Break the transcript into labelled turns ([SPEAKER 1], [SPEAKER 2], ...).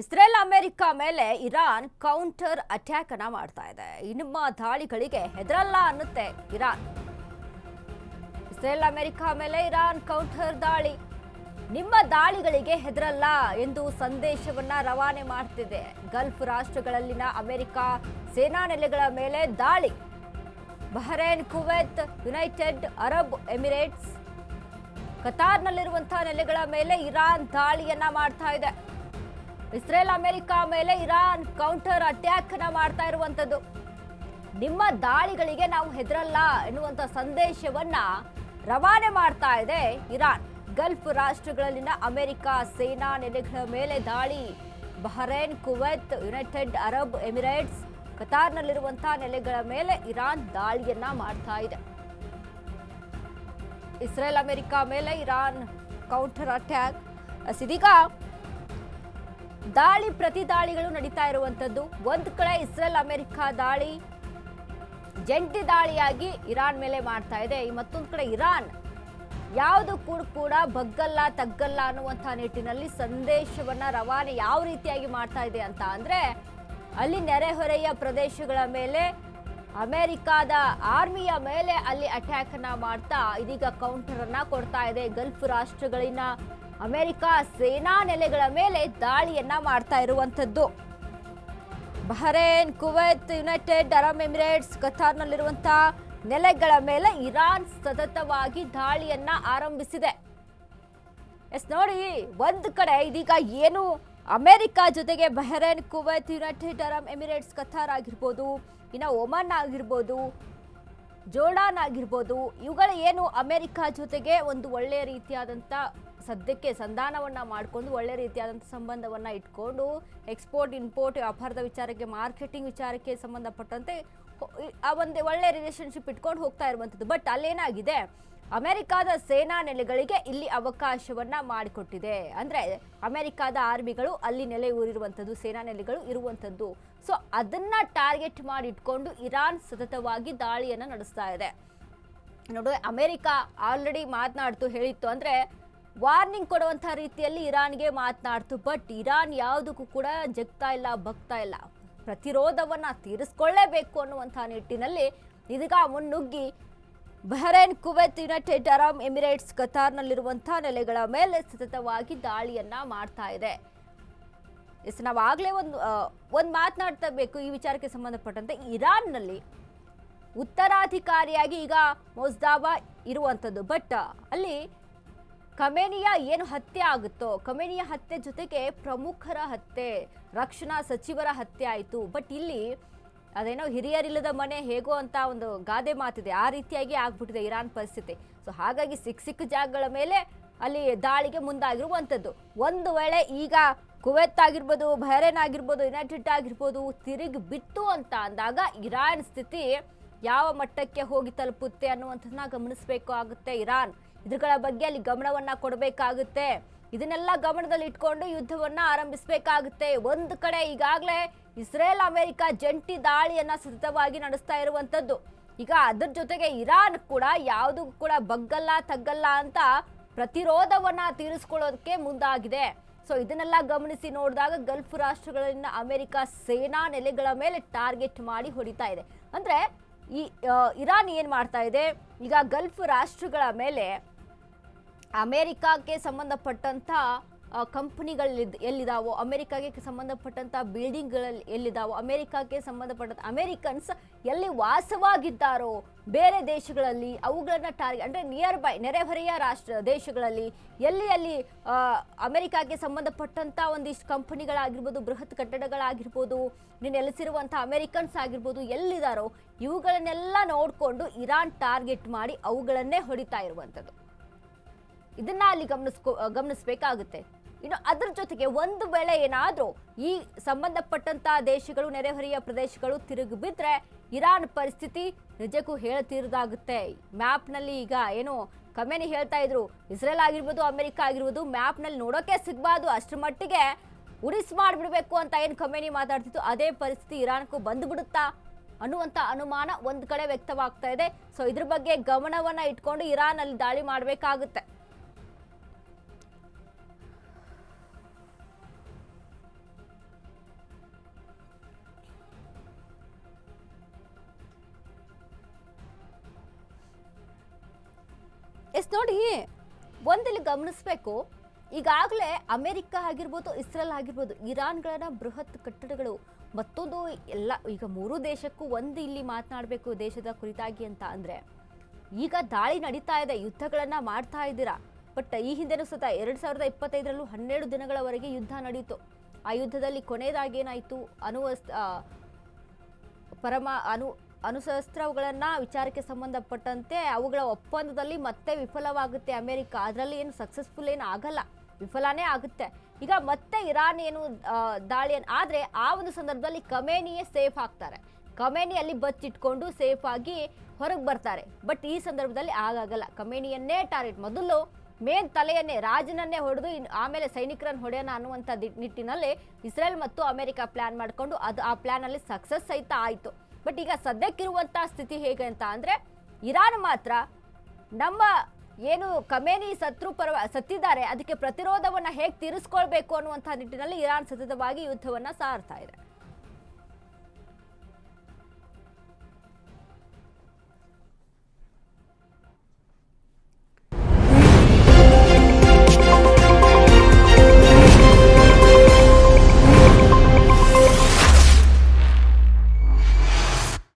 [SPEAKER 1] Israel America ಮೇಲೆ Iran counter attack ಅನ್ನ ಮಾಡ್ತಾ ಇದೆ. ನಿಮ್ಮ ದಾಳಿಗಳಿಗೆ ಹೆದರಲ್ಲ ಅನ್ನುತ್ತೆ ಇರಾನ್. ಇಸ್ರೇಲ್ ಅಮೆರಿಕ ಮೇಲೆ ಇರಾನ್ ಕೌಂಟರ್ ದಾಳಿ, ನಿಮ್ಮ ದಾಳಿಗಳಿಗೆ ಹೆದರಲ್ಲ ಎಂದು ಸಂದೇಶವನ್ನ ರವಾನೆ ಮಾಡ್ತಿದೆ. ಗಲ್ಫ್ ರಾಷ್ಟ್ರಗಳಲ್ಲಿನ ಅಮೆರಿಕ ಸೇನಾ ನೆಲೆಗಳ ಮೇಲೆ ದಾಳಿ. Bahrain, Kuwait, United Arab Emirates, ಕತಾರ್ನಲ್ಲಿರುವಂತಹ ನೆಲೆಗಳ ಮೇಲೆ ಇರಾನ್ ದಾಳಿಯನ್ನ ಮಾಡ್ತಾ ಇದೆ. ಇಸ್ರೇಲ್ ಅಮೆರಿಕ ಮೇಲೆ ಇರಾನ್ ಕೌಂಟರ್ ಅಟ್ಯಾಕ್ ನ ಮಾಡ್ತಾ ಇರುವಂತದ್ದು. ನಿಮ್ಮ ದಾಳಿಗಳಿಗೆ ನಾವು ಹೆದರಲ್ಲ ಎನ್ನುವಂತ ಸಂದೇಶವನ್ನ ರವಾನೆ ಮಾಡ್ತಾ ಇದೆ ಇರಾನ್. ಗಲ್ಫ್ ರಾಷ್ಟ್ರಗಳಲ್ಲಿನ ಅಮೆರಿಕ ಸೇನಾ ನೆಲೆಗಳ ಮೇಲೆ ದಾಳಿ. Bahrain, Kuwait, United Arab Emirates, ಕತಾರ್ನಲ್ಲಿರುವಂತಹ ನೆಲೆಗಳ ಮೇಲೆ ಇರಾನ್ ದಾಳಿಯನ್ನ ಮಾಡ್ತಾ ಇದೆ. ಇಸ್ರೇಲ್ ಅಮೆರಿಕ ಮೇಲೆ ಇರಾನ್ ಕೌಂಟರ್ ಅಟ್ಯಾಕ್. ಇದೀಗ ದಾಳಿ ಪ್ರತಿ ದಾಳಿಗಳು ನಡೀತಾ ಇರುವಂತದ್ದು. ಒಂದ್ ಕಡೆ ಇಸ್ರೇಲ್ ಅಮೆರಿಕ ದಾಳಿ ಜಂಟಿ ದಾಳಿಯಾಗಿ ಇರಾನ್ ಮೇಲೆ ಮಾಡ್ತಾ ಇದೆ. ಮತ್ತೊಂದು ಕಡೆ ಇರಾನ್ ಯಾವುದು ಕೂಡ ಬಗ್ಗಲ್ಲ ತಗ್ಗಲ್ಲ ಅನ್ನುವಂತಹ ನಿಟ್ಟಿನಲ್ಲಿ ಸಂದೇಶವನ್ನ ರವಾನೆ ಯಾವ ರೀತಿಯಾಗಿ ಮಾಡ್ತಾ ಇದೆ ಅಂತ ಅಂದ್ರೆ, ಅಲ್ಲಿ ನೆರೆಹೊರೆಯ ಪ್ರದೇಶಗಳ ಮೇಲೆ ಅಮೆರಿಕಾದ ಆರ್ಮಿಯ ಮೇಲೆ ಅಲ್ಲಿ ಅಟ್ಯಾಕ್ ಅನ್ನ ಮಾಡ್ತಾ ಇದೀಗ ಕೌಂಟರ್ ಅನ್ನ ಕೊಡ್ತಾ ಇದೆ. ಗಲ್ಫ್ ರಾಷ್ಟ್ರಗಳಿನ ಅಮೆರಿಕ ಸೇನಾ ನೆಲೆಗಳ ಮೇಲೆ ದಾಳಿಯನ್ನ ಮಾಡ್ತಾ ಇರುವಂತದ್ದು. Bahrain, Kuwait, United Arab Emirates, ಕತಾರ್ನಲ್ಲಿರುವಂತಹ ನೆಲೆಗಳ ಮೇಲೆ ಇರಾನ್ ಸತತವಾಗಿ ದಾಳಿಯನ್ನ ಆರಂಭಿಸಿದೆ. ನೋಡಿ, ಒಂದು ಕಡೆ ಇದೀಗ ಏನು ಅಮೆರಿಕ ಜೊತೆಗೆ Bahrain, Kuwait, United Arab Emirates, Qatar ಆಗಿರ್ಬೋದು, ಇನ್ನು ಒಮನ್ ಆಗಿರ್ಬೋದು, ಜೋರ್ಡಾನ್ ಆಗಿರ್ಬೋದು, ಇವುಗಳ ಏನು ಅಮೆರಿಕ ಜೊತೆಗೆ ಒಂದು ಒಳ್ಳೆಯ ರೀತಿಯಾದಂಥ ಸದ್ಯಕ್ಕೆ ಸಂಧಾನವನ್ನ ಮಾಡಿಕೊಂಡು ಒಳ್ಳೆ ರೀತಿಯಾದಂಥ ಸಂಬಂಧವನ್ನ ಇಟ್ಕೊಂಡು ಎಕ್ಸ್ಪೋರ್ಟ್ ಇಂಪೋರ್ಟ್ ವ್ಯಾಪಾರದ ವಿಚಾರಕ್ಕೆ, ಮಾರ್ಕೆಟಿಂಗ್ ವಿಚಾರಕ್ಕೆ ಸಂಬಂಧಪಟ್ಟಂತೆ ಆ ಒಂದು ಒಳ್ಳೆ ರಿಲೇಶನ್ಶಿಪ್ ಇಟ್ಕೊಂಡು ಹೋಗ್ತಾ ಇರುವಂಥದ್ದು. ಬಟ್ ಅಲ್ಲೇನಾಗಿದೆ, ಅಮೆರಿಕಾದ ಸೇನಾ ನೆಲೆಗಳಿಗೆ ಇಲ್ಲಿ ಅವಕಾಶವನ್ನ ಮಾಡಿಕೊಟ್ಟಿದೆ. ಅಂದ್ರೆ ಅಮೆರಿಕಾದ ಆರ್ಮಿಗಳು ಅಲ್ಲಿ ನೆಲೆ ಊರಿರುವಂಥದ್ದು, ಸೇನಾ ನೆಲೆಗಳು ಇರುವಂಥದ್ದು. ಸೊ ಅದನ್ನ ಟಾರ್ಗೆಟ್ ಮಾಡಿ ಇಟ್ಕೊಂಡು ಇರಾನ್ ಸತತವಾಗಿ ದಾಳಿಯನ್ನ ನಡೆಸ್ತಾ ಇದೆ. ನೋಡಿ, ಅಮೆರಿಕ ಆಲ್ರೆಡಿ ಮಾತನಾಡ್ತು, ಹೇಳಿತ್ತು, ಅಂದ್ರೆ ವಾರ್ನಿಂಗ್ ಕೊಡುವಂತಹ ರೀತಿಯಲ್ಲಿ ಇರಾನ್ಗೆ ಮಾತನಾಡ್ತು. ಬಟ್ ಇರಾನ್ ಯಾವುದಕ್ಕೂ ಕೂಡ ಜಗ್ತಾ ಇಲ್ಲ, ಬಗ್ತಾ ಇಲ್ಲ, ಪ್ರತಿರೋಧವನ್ನ ತೀರಿಸ್ಕೊಳ್ಳೇಬೇಕು ಅನ್ನುವಂತಹ ನಿಟ್ಟಿನಲ್ಲಿ ಇದೀಗ ಮುನ್ನುಗ್ಗಿ Bahrain, Kuwait, United Arab Emirates, ಕತಾರ್ನಲ್ಲಿರುವಂತಹ ನೆಲೆಗಳ ಮೇಲೆ ಸತತವಾಗಿ ದಾಳಿಯನ್ನ ಮಾಡ್ತಾ ಇದೆ. ನಾವಾಗಲೇ ಒಂದು ಮಾತನಾಡ್ತಾ ಬೇಕು ಈ ವಿಚಾರಕ್ಕೆ ಸಂಬಂಧಪಟ್ಟಂತೆ. ಇರಾನ್ನಲ್ಲಿ ಉತ್ತರಾಧಿಕಾರಿಯಾಗಿ ಈಗ ಮೊಜ್ದಾವಾ ಇರುವಂಥದ್ದು. ಬಟ್ ಅಲ್ಲಿ ಖಮೇನಿಯ ಏನು ಹತ್ಯೆ ಆಗುತ್ತೋ, ಖಮೇನಿಯ ಹತ್ಯೆ ಜೊತೆಗೆ ಪ್ರಮುಖರ ಹತ್ಯೆ, ರಕ್ಷಣಾ ಸಚಿವರ ಹತ್ಯೆ ಆಯಿತು. ಬಟ್ ಇಲ್ಲಿ ಅದೇನೋ ಹಿರಿಯರಿಲ್ಲದ ಮನೆ ಹೇಗೋ ಅಂತ ಒಂದು ಗಾದೆ ಮಾತಿದೆ, ಆ ರೀತಿಯಾಗಿ ಆಗ್ಬಿಟ್ಟಿದೆ ಇರಾನ್ ಪರಿಸ್ಥಿತಿ. ಸೊ ಹಾಗಾಗಿ ಸಿಕ್ಕ ಜಾಗಗಳ ಮೇಲೆ ಅಲ್ಲಿ ದಾಳಿಗೆ ಮುಂದಾಗಿರುವಂಥದ್ದು. ಒಂದು ವೇಳೆ ಈಗ ಕುವೈತ್ ಆಗಿರ್ಬೋದು, ಬಹರೇನ್ ಆಗಿರ್ಬೋದು, ಯುನೈಟೆಡ್ ಆಗಿರ್ಬೋದು ತಿರುಗಿ ಬಿತ್ತು ಅಂತ ಅಂದಾಗ ಇರಾನ್ ಸ್ಥಿತಿ ಯಾವ ಮಟ್ಟಕ್ಕೆ ಹೋಗಿ ತಲುಪುತ್ತೆ ಅನ್ನುವಂಥದ್ದನ್ನ ಗಮನಿಸಬೇಕು ಆಗುತ್ತೆ ಇರಾನ್. ಇದ್ರಗಳ ಬಗ್ಗೆ ಅಲ್ಲಿ ಗಮನವನ್ನ ಕೊಡಬೇಕಾಗುತ್ತೆ. ಇದನ್ನೆಲ್ಲ ಗಮನದಲ್ಲಿ ಇಟ್ಕೊಂಡು ಯುದ್ಧವನ್ನ ಆರಂಭಿಸಬೇಕಾಗುತ್ತೆ. ಒಂದು ಕಡೆ ಈಗಾಗಲೇ ಇಸ್ರೇಲ್ ಅಮೆರಿಕ ಜಂಟಿ ದಾಳಿಯನ್ನ ಸತತವಾಗಿ ನಡೆಸ್ತಾ ಇರುವಂತದ್ದು. ಈಗ ಅದ್ರ ಜೊತೆಗೆ ಇರಾನ್ ಕೂಡ ಯಾವುದು ಕೂಡ ಬಗ್ಗಲ್ಲ ತಗ್ಗಲ್ಲ ಅಂತ ಪ್ರತಿರೋಧವನ್ನ ತೀರಿಸ್ಕೊಳ್ಳೋದಕ್ಕೆ ಮುಂದಾಗಿದೆ. ಸೊ ಇದನ್ನೆಲ್ಲ ಗಮನಿಸಿ ನೋಡಿದಾಗ ಗಲ್ಫ್ ರಾಷ್ಟ್ರಗಳಲ್ಲಿನ ಅಮೆರಿಕ ಸೇನಾ ನೆಲೆಗಳ ಮೇಲೆ ಟಾರ್ಗೆಟ್ ಮಾಡಿ ಹೊಡಿತಾ ಇದೆ. ಅಂದ್ರೆ ಈ ಇರಾನ್ ಏನ್ ಮಾಡ್ತಾ ಇದೆ, ಈಗ ಗಲ್ಫ್ ರಾಷ್ಟ್ರಗಳ ಮೇಲೆ ಅಮೆರಿಕಕ್ಕೆ ಸಂಬಂಧಪಟ್ಟಂತ ಕಂಪನಿಗಳು ಎಲ್ಲಿದಾವೋ, ಅಮೆರಿಕಾಗೆ ಸಂಬಂಧಪಟ್ಟಂತ ಬಿಲ್ಡಿಂಗ್ಗಳಲ್ಲಿ ಎಲ್ಲಿದಾವೋ, ಅಮೆರಿಕಕ್ಕೆ ಸಂಬಂಧಪಟ್ಟಂತ ಅಮೆರಿಕನ್ಸ್ ಎಲ್ಲಿ ವಾಸವಾಗಿದ್ದಾರೋ ಬೇರೆ ದೇಶಗಳಲ್ಲಿ ಅವುಗಳನ್ನ ಟಾರ್ಗೆಟ್, ಅಂದ್ರೆ ನಿಯರ್ ಬೈ ನೆರೆಹೊರೆಯ ದೇಶಗಳಲ್ಲಿ ಎಲ್ಲಿ ಅಮೆರಿಕಾಗೆ ಸಂಬಂಧಪಟ್ಟಂತ ಒಂದಿಷ್ಟು ಕಂಪನಿಗಳಾಗಿರ್ಬೋದು, ಬೃಹತ್ ಕಟ್ಟಡಗಳಾಗಿರ್ಬೋದು, ನೆಲೆಸಿರುವಂತಹ ಅಮೆರಿಕನ್ಸ್ ಆಗಿರ್ಬೋದು ಎಲ್ಲಿದಾರೋ ಇವುಗಳನ್ನೆಲ್ಲ ನೋಡಿಕೊಂಡು ಇರಾನ್ ಟಾರ್ಗೆಟ್ ಮಾಡಿ ಅವುಗಳನ್ನೇ ಹೊಡಿತಾ ಇರುವಂಥದ್ದು. ಇದನ್ನ ಅಲ್ಲಿ ಗಮನಿಸಬೇಕಾಗುತ್ತೆ. ಇನ್ನು ಅದ್ರ ಜೊತೆಗೆ ಒಂದು ವೇಳೆ ಏನಾದರೂ ಈ ಸಂಬಂಧಪಟ್ಟಂತಹ ದೇಶಗಳು, ನೆರೆಹೊರೆಯ ಪ್ರದೇಶಗಳು ತಿರುಗಿ ಬಿದ್ದರೆ ಇರಾನ್ ಪರಿಸ್ಥಿತಿ ನಿಜಕ್ಕೂ ಹೇಳ್ತಿರೋದಾಗುತ್ತೆ. ಮ್ಯಾಪ್ನಲ್ಲಿ ಈಗ ಏನು ಖಮೇನಿ ಹೇಳ್ತಾ ಇದ್ರು, ಇಸ್ರೇಲ್ ಆಗಿರ್ಬೋದು, ಅಮೆರಿಕ ಆಗಿರ್ಬೋದು ಮ್ಯಾಪ್ನಲ್ಲಿ ನೋಡೋಕೆ ಸಿಗಬಾರ್ದು, ಅಷ್ಟರ ಮಟ್ಟಿಗೆ ಉರಿಸ್ ಮಾಡಿಬಿಡ್ಬೇಕು ಅಂತ ಏನು ಖಮೇನಿ ಮಾತಾಡ್ತಿತ್ತು, ಅದೇ ಪರಿಸ್ಥಿತಿ ಇರಾನ್ಗೂ ಬಂದುಬಿಡುತ್ತಾ ಅನ್ನುವಂಥ ಅನುಮಾನ ಒಂದು ಕಡೆ ವ್ಯಕ್ತವಾಗ್ತಾ ಇದೆ. ಸೊ ಇದ್ರ ಬಗ್ಗೆ ಗಮನವನ್ನ ಇಟ್ಕೊಂಡು ಇರಾನ್ ಅಲ್ಲಿ ದಾಳಿ ಮಾಡಬೇಕಾಗುತ್ತೆ. ನೋಡಿ, ಒಂದಿಲ್ಲಿ ಗಮನಿಸಬೇಕು, ಈಗಾಗಲೇ ಅಮೆರಿಕ ಆಗಿರ್ಬೋದು, ಇಸ್ರೇಲ್ ಆಗಿರ್ಬೋದು, ಇರಾನ್ಗಳನ್ನ ಬೃಹತ್ ಕಟ್ಟಡಗಳು ಮತ್ತೊಂದು ಎಲ್ಲ ಈಗ ಮೂರು ದೇಶಕ್ಕೂ ಒಂದು ಇಲ್ಲಿ ಮಾತನಾಡಬೇಕು ದೇಶದ ಕುರಿತಾಗಿ ಅಂತ ಅಂದರೆ ಈಗ ದಾಳಿ ನಡೀತಾ ಇದೆ, ಯುದ್ಧಗಳನ್ನು ಮಾಡ್ತಾ ಇದ್ದೀರಾ. ಬಟ್ ಈ ಹಿಂದೆನೂ ಸತ 2025ರಲ್ಲೂ 12 ದಿನಗಳವರೆಗೆ ಯುದ್ಧ ನಡೀತು. ಆ ಯುದ್ಧದಲ್ಲಿ ಕೊನೆಯದಾಗಿ ಏನಾಯಿತು, ಅಣುಶಸ್ತ್ರಗಳನ್ನು ವಿಚಾರಕ್ಕೆ ಸಂಬಂಧಪಟ್ಟಂತೆ ಅವುಗಳ ಒಪ್ಪಂದದಲ್ಲಿ ಮತ್ತೆ ವಿಫಲವಾಗುತ್ತೆ ಅಮೆರಿಕ. ಅದರಲ್ಲಿ ಏನು ಸಕ್ಸಸ್ಫುಲ್ ಏನು ಆಗಲ್ಲ, ವಿಫಲನೇ ಆಗುತ್ತೆ. ಈಗ ಮತ್ತೆ ಇರಾನ್ ಏನು ದಾಳಿಯನ್ನು ಆದರೆ ಆ ಒಂದು ಸಂದರ್ಭದಲ್ಲಿ ಖಮೇನಿಯೇ ಸೇಫ್ ಆಗ್ತಾರೆ. ಖಮೇನಿ ಅಲ್ಲಿ ಬಚ್ಚಿಟ್ಕೊಂಡು ಸೇಫ್ ಆಗಿ ಹೊರಗೆ ಬರ್ತಾರೆ. ಬಟ್ ಈ ಸಂದರ್ಭದಲ್ಲಿ ಆಗಾಗಲ್ಲ. ಖಮೇನಿಯನ್ನೇ ಟಾರ್ಗೆಟ್, ಮೊದಲು ಮೇನ್ ತಲೆಯನ್ನೇ ರಾಜನನ್ನೇ ಹೊಡೆದು ಆಮೇಲೆ ಸೈನಿಕರನ್ನು ಹೊಡೆಯೋಣ ಅನ್ನುವಂಥ ನಿಟ್ಟಿನಲ್ಲಿ ಇಸ್ರೇಲ್ ಮತ್ತು ಅಮೆರಿಕ ಪ್ಲಾನ್ ಮಾಡಿಕೊಂಡು ಆ ಪ್ಲಾನಲ್ಲಿ ಸಕ್ಸಸ್ ಸಹಿತ ಆಯಿತು. ಬಟ್ ಈಗ ಸದ್ಯಕ್ಕಿರುವಂಥ ಸ್ಥಿತಿ ಹೇಗೆ ಅಂತ ಅಂದರೆ ಇರಾನ್ ಮಾತ್ರ ನಮ್ಮ ಏನು ಖಮೇನಿ ಸತ್ತಿದ್ದಾರೆ ಅದಕ್ಕೆ ಪ್ರತಿರೋಧವನ್ನು ಹೇಗೆ ತೀರಿಸ್ಕೊಳ್ಬೇಕು ಅನ್ನುವಂಥ ನಿಟ್ಟಿನಲ್ಲಿ ಇರಾನ್ ಸತತವಾಗಿ ಯುದ್ಧವನ್ನು ಸಾರ್ತಾ ಇದೆ.